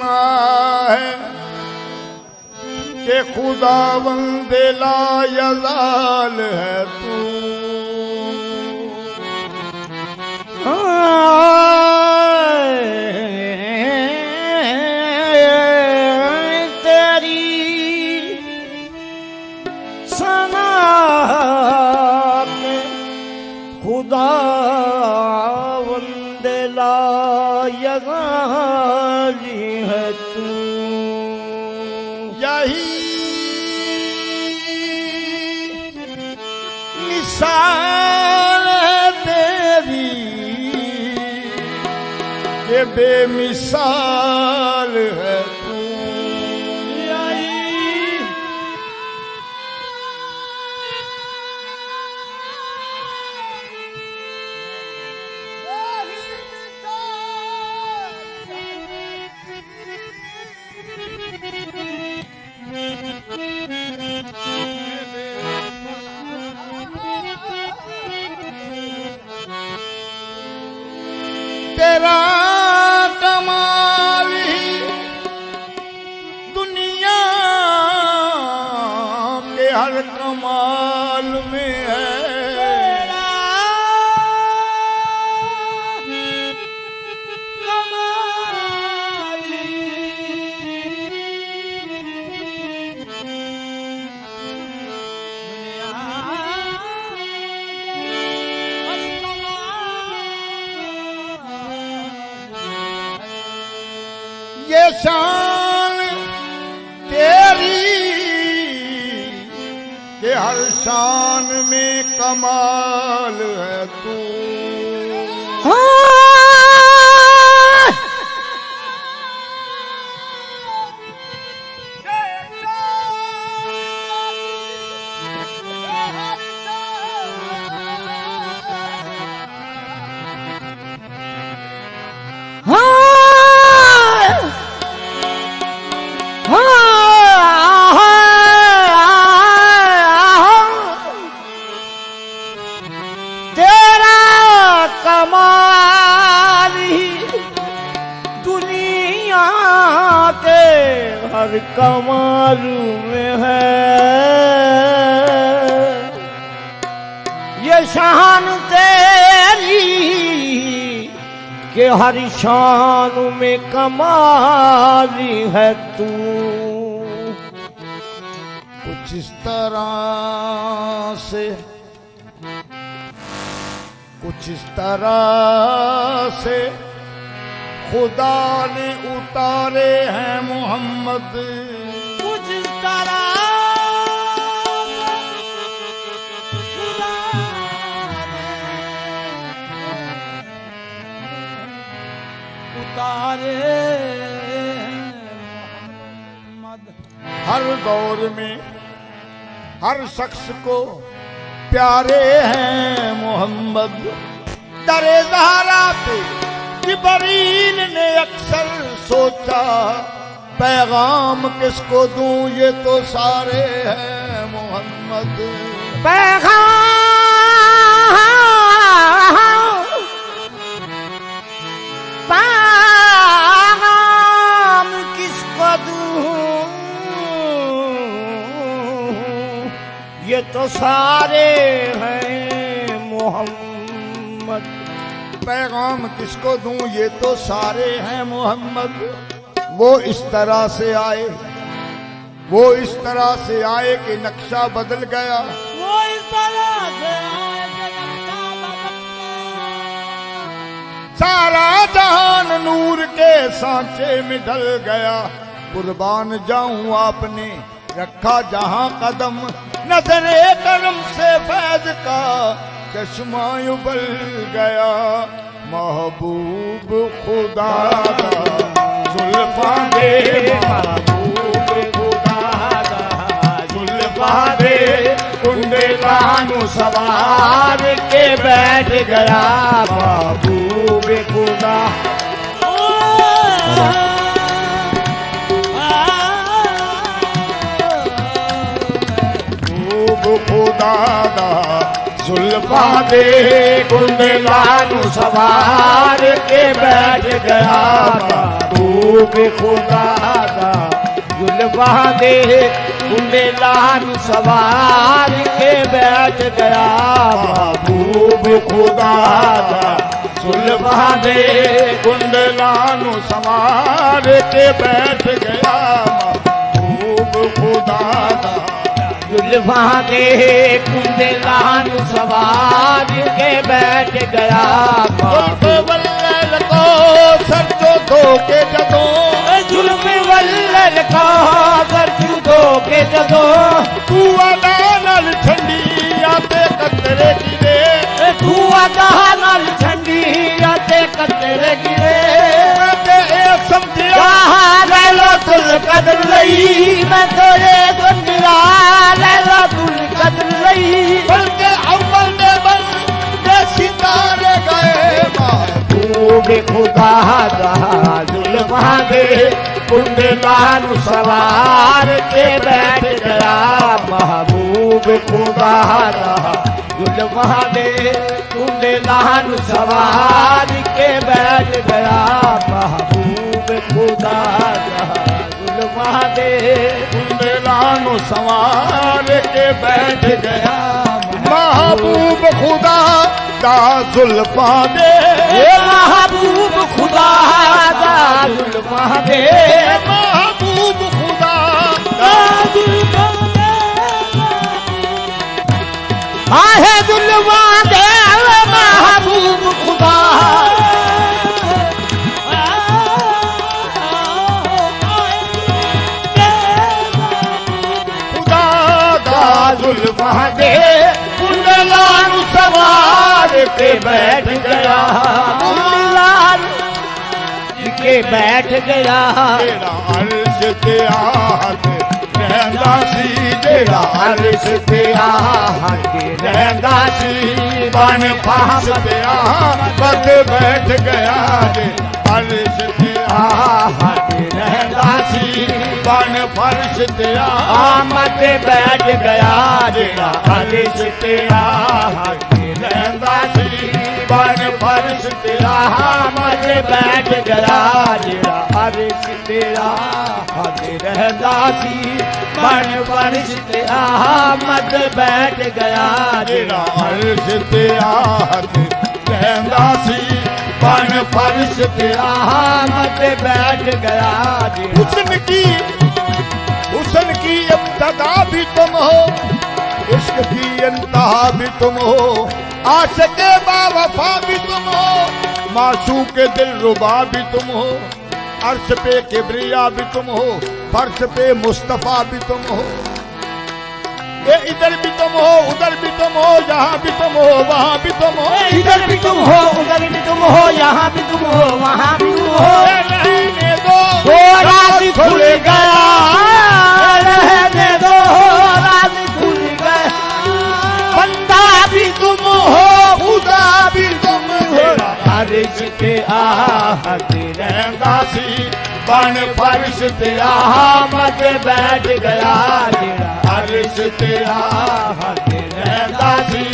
सुना है कि खुदावंद ला यज़ाल है तू। तेरी सना खुदावंद ला यज़ाल है तू। यही मिसाल है तेरी के बेमिसाल है तू। तेरा कमाल ही दुनिया के हर कमाल में है। ये शान तेरी के हर शान में कमाल है तू। हर कमाल में है ये शान तेरी के हर शान में कमाल है तू। कुछ इस तरह से खुदा ने उतारे हैं मोहम्मद। कुछ इस तरह खुदा ने उतारे मोहम्मद। हर दौर में हर शख्स को प्यारे हैं मोहम्मद। दरे ज़हरा पे जिब्रील ने अक्सर सोचा पैगाम किसको दूं ये तो सारे हैं मोहम्मद। पैगाम किसको दूं ये तो सारे हैं मोहम्मद। पैगाम किसको दूं ये तो सारे हैं मोहम्मद। वो इस तरह से आए कि नक्शा बदल गया। वो इस तरह से आए कि नक्शा बदल गया। सारा जहान नूर के सांचे में ढल गया। कुर्बान जाऊं आपने रखा जहां कदम। नजरे करम से फैज का चश्मा उबल गया। महबूब खुदा दा जुल्फा दे, महबूब खुदा दा जुल्फा दे। कुंडे कानू सवार के बैठ गया महबूब खुदा। महबूब खुदा दा जुल्फा दे कुंडलानु सवार के बैठ गया महबूब खुदा दा जुल्फा दे कुंडलानु सवार के बैठ गया महबूब खुदा दा जुल्फा दे कुंडलानु सवार के बैठ गया महबूब खुदा दा जुल्फा दे कुंडलानु सवार के बैठ गया जुल्फ़े वल्लल को सर जो धो के जदों जुल्फ़े वल्लल का सर जो धो के जदों तू अदा नाल ठंडी आते कतरे गिरे तू अदा नाल ठंडी आते कतरे गिरे मैं ते ए समझिया कहाँ लैलतुल कद्र लई मैं तोरे दुनिया लैलतुल कद्र लई बल्कि अव्वल ने बंदे सितारे गए महबूब खुदा दा जुल्फा दे कुंडलानु सवार के बैठ गया महबूब खुदा दा जुल्फा दे कुंडलानु सवार के बैठ गया महबूब खुदा दा जुल्फा दे कुंडलानु सवार के बैठ गया महबूब खुदा दा जुल्फा दे महबूब खुदा दा जुल्फा दे महबूब खुदा दा जुल्फा दे आहे जुल्फा दे महबूब खुदा खुदा दा जुल्फा दे कुंडलानु सवार के बैठ गया कुंडलानु के बैठ गया तेरा अर्श ते आहत रहंदा सी तेरा अर्श ते आहत रहंदा सी बन फास ते आहत बैठ गया रे अर्श ते आहत रहंदा सी बन फर्श ते आमद बैठ गया तेरा अर्श ते आहत रहंदा सी बन फर्श ते आमद बैठ गया जेड़ा अर्श तेरा हद रहंदा सी बन फर्श ते आमद बैठ गया तेरा अर्श ते आहत रहंदा सी बन फर्श ते आमद बैठ गया जेड़ा हुस्न की इब्तदा भी तुम हो इश्क की इंतहा भी तुम हो आशिक़े बावफा भी तुम हो माशूक़ दिलरुबा भी तुम हो अर्श पे किबरिया भी तुम हो फर्श पे मुस्तफा भी तुम हो ये इधर भी तुम हो उधर भी तुम हो यहाँ भी तुम हो वहाँ भी तुम हो इधर भी तुम हो उधर भी तुम हो यहाँ भी तुम हो वहाँ भी तुम हो रहने दो राज खुल गया रहने दो राज खुल गया बंदा भी तुम हो खुदा भी तुम हो अर्श के आहत रहंदा सी बन फर्श ते आमद बैठ गया जेड़ा अर्श ते आहत रहंदा सी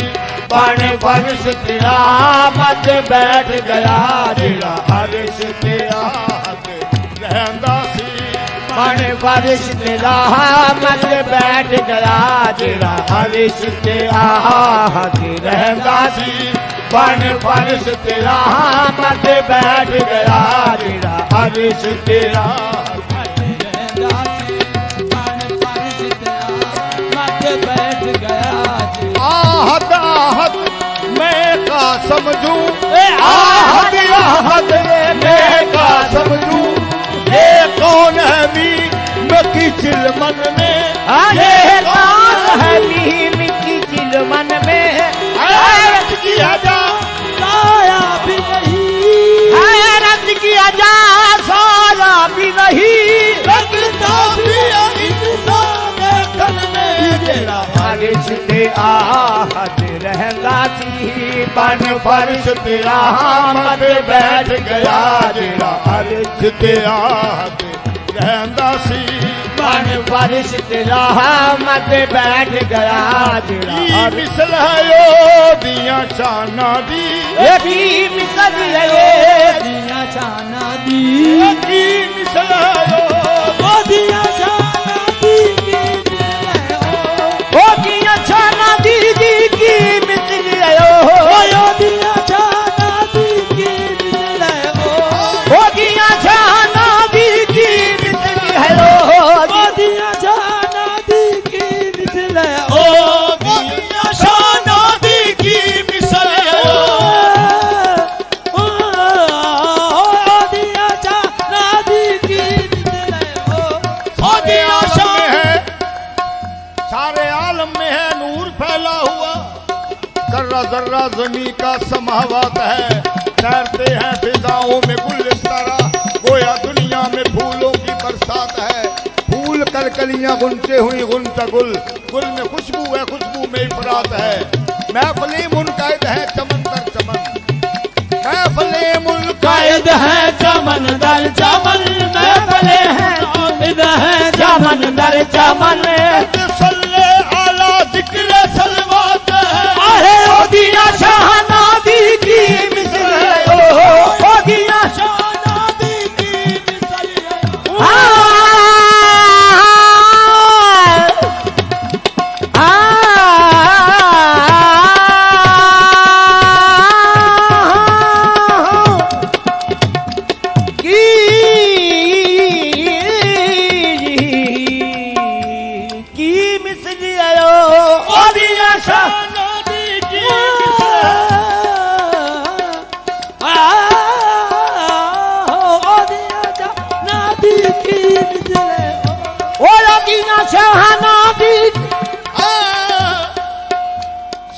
बन फर्श ते आमद बैठ गया जेड़ा अर्श ते आहत रहंदा सी बन फर्श ते आमद बैठ गया जेड़ा अर्श ते आहत रहंदा सी बन फर्श ते आमद बैठ गया जेड़ा अर्श ते आहत रहंदा सी बन फर्श ते आमद बैठ गया आहत आहत मैं का समझूं आहत आहत मैं का समझूं ये कौन है मैं की चिल मन में ये कौन है मिट्टी चिल मन में हैरत किया जा साया भी नहीं हैरत किया जा साया भी नहीं लगता भी इंसान तन में तेरा बारिश ते आहत रहंदा सी बन फर्श ते आमद बैठ गया जेड़ा अर्श ते आहत रहंदा सी बन रिश्ते रहमत बैठ गया जिड़ा मिसल है यो दिया चाना दी की मिसल है दिया चाना दी की मिसल है यो दिया चाना दी ओ दिया चाना दी की मिसल है ओ दिया चाना दी की मिसल है ओ दिया चाना दी की मिसल है ओ दिया चाना दी की मिसल है ओ दिया चाना दी की मिसल है सारे आलम में है नूर फैला हुआ जर्रा जर्रा जमी का समावत है तैरते हैं फिजाओं में गुलदस्ता गोया दुनिया में फूलों की बरसात है फूल कलकलियां गुनते हुई गुनता गुल गुल में खुशबू है खुशबू में इफरात है महफिलें मुनकायद है चमन दर चमन महफिलें मुनकायद है चमन दर चमन महफिलें हैं चमन दर चमन सल्ले आला जिक्र सलवात है अरे ओ दिया शाहनादी की मिसल है ओ दिया शाहनादी की मिसल है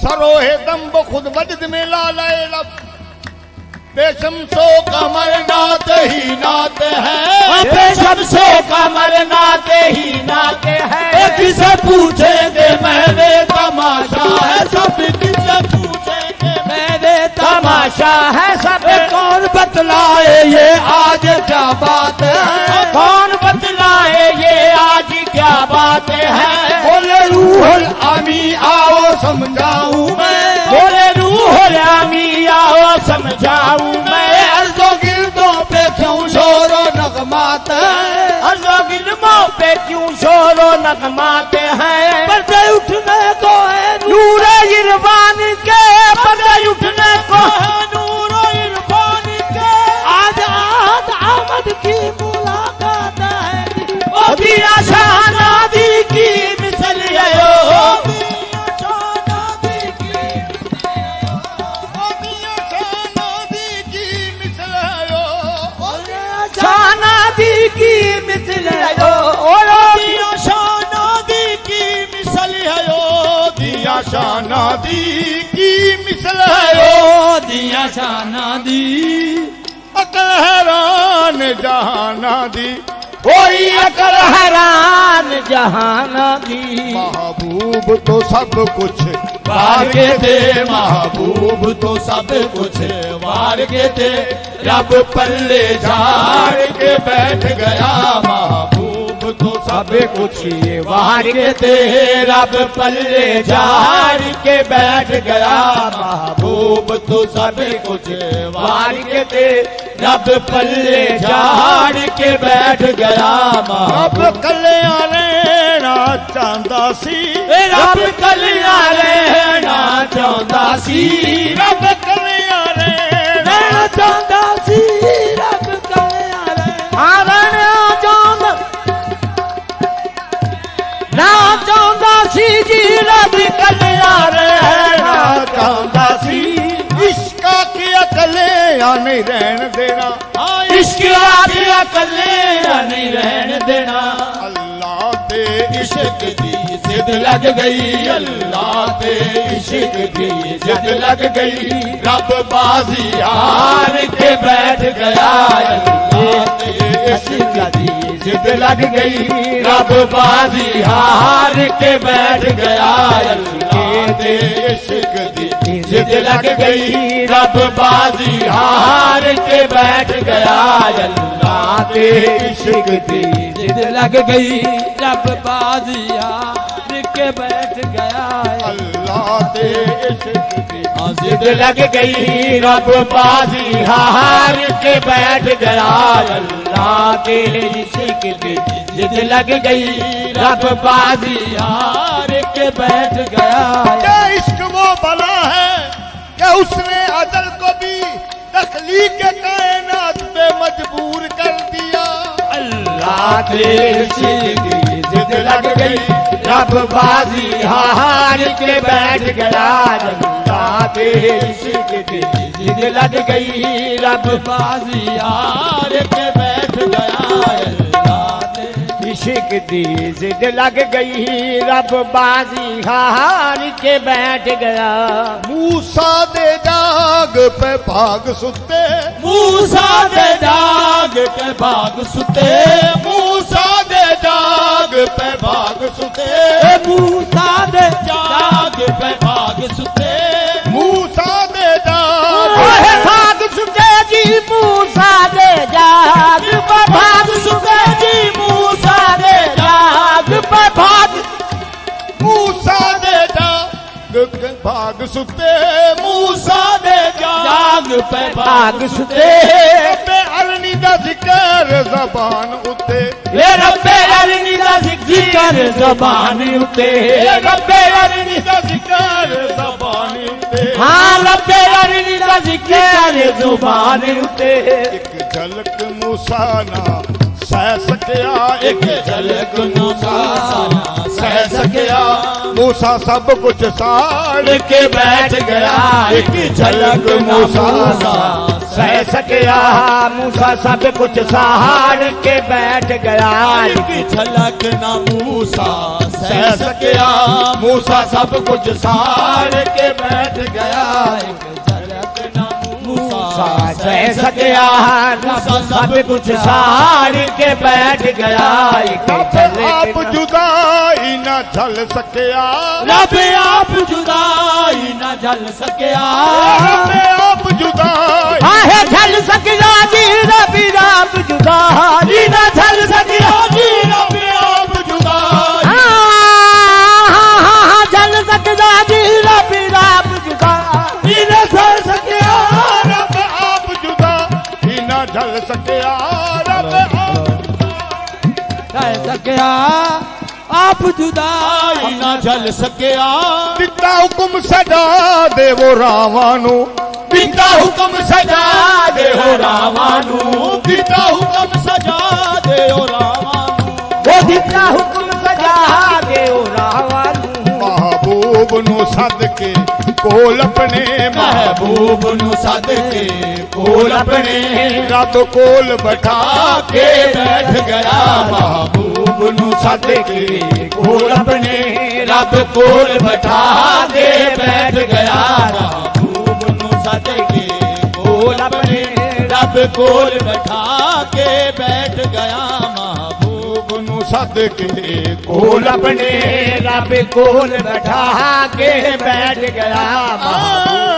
सरोहे दम्ब खुद वजद में लाले लब बेशमसो कमर नात ही नात है बेशमसो कमर नाते ही नाते है किसे पूछेंगे मैंने तमाशा है सब किसे पूछेंगे मेरे तमाशा है सब कौन बतलाए ये आज क्या बात है कौन बतलाए ये आज क्या बात है बोले रूहुल आमी आओ समझाऊं मैं बोले रूहुल आमी आओ समझाऊं मैं अर्जो गिरदों पे क्यों शोरो नगमात है अर्जो गिरदों पे क्यों शोरो नगमाते हैं पर्दे उठने को है नूर इरफान के पर्दे उठने को है नूर इरफान के आज आमद की मुलाकात है ओ दिया शाहनादी की मिसल है शाहनादी की मिसल है ओ शानादी की मिसल है ओ दिया शानादी की मिसल है ओ दिया शाहनादी अकल हैरान जहानादी कोई अकल हैरान जहानादी महबूब तो सब कुछ वार के थे महबूब तो सब कुछ वार के थे रब पल्ले झाड़ के बैठ गया महबूब तो सब कुछ ये वार के थे रब पल्ले झाड़ के बैठ गया महबूब तो सब कुछ वार के थे रब पल्ले झाड़ के बैठ गया अब महबूब कल्याणे ना चांदा सी रब कल्याणे ना चाहता सी रब कल्याणे ना चाहता सी रब कल्याणे ना चाहता सी जी रब कल्याणे ना चाहता सी इसका किया कल्याण नहीं रहने देना इश्क आदिया कल्याण नहीं रहने देना अल्लाह ते इश्क दी जिद लग गई अल्लाह ते इश्क की जिद लग गई रब बाजी हार के बैठ गया अल्लाह ते इश्क की जिद लग गई रब बाजी हार के बैठ गया अल्लाह ते इश्क की जिद लग गई रब बाजी हार के बैठ गया अल्लाह ते इश्क की जिद लग गई रब बाजी हार के बैठ गया अल्लाह ते इश्क दी जिद लग गई रब बाजी हार के बैठ गया अल्लाह के इश्क की जिद लग गई रब बाजी हार के बैठ गया क्या इश्क वो बला है क्या उसने अजल को भी तख्लीक कायनात पे मजबूर कर दिया अल्लाह के इश्क की जिद लग गई रब बाजी हार के बैठ गया अल्लाह के इश्क की जिद लग गई रब बाजी हार के बैठ गया इश्क दी जिद लग गई रब बाजी हार के बैठ गया मूसा दे जाग पे भाग सुते मूसा दे जाग के भाग सुते मूसा दे जाग पे भाग सुते मूसा दे जाग पे भाग सुते मूसा दे जाग भाग सुते जी मूसा दे जाग पे भाग सुते जी मूसा दे जाग पे भाग मूसा दे जाग पे भाग सुते मूसा दे जाग पे भाग सुते रब्बे अलनी दा जिक्र ज़बान उते ये रब्बे अलनी दा जिक्र ज़बान उते रब्बे अलनी दा जिक्र ज़बान उते हाँ रब्बे अलनी दा जिक्र ज़बान उते एक झलक मूसा ना सह सकिया एक झलक मूसा सह सकिया मूसा सब कुछ साड़ के बैठ गया एक झलक मूसा सह सकिया मूसा सब कुछ सहार के बैठ गया एक झलक ना मूसा सह सकिया मूसा सब कुछ सहार के बैठ गया एक झलक ना मूसा सह सकिया मूसा सब कुछ सहार के बैठ गया एक आप जुदाई न झल सकिया रब आप जुदाई न झल सकिया आप जुदाई आहे झल सकिया जी रबी आप जुदाई न झल सकिया जी रबी आप जुदाई झल सकिया जी रबी आप जुदाई न झल सकिया रब आप जुदाई न झल सकिया रब कह सकिया आप जुदाई न झल सकिया दिता हुक्म सजा दे वो रावानू दिता हुक्म सजा दे हो रावानू दिता हुक्म सजा दे हो रावानू वो दिता हुक्म सजा दे हो रावानू महबूब नु सद के कोल अपने महबूब नु सद के कोल अपने रब कोल बैठा के बैठ गया महबूब नु सद के कोल अपने रब कोल बैठा के बैठ गया महबूब नु सद के कोल अपने रब कोल बैठा के बैठ गया महबूब नु सद के कोल अपने रब कोल बैठा के बैठ गया महबूब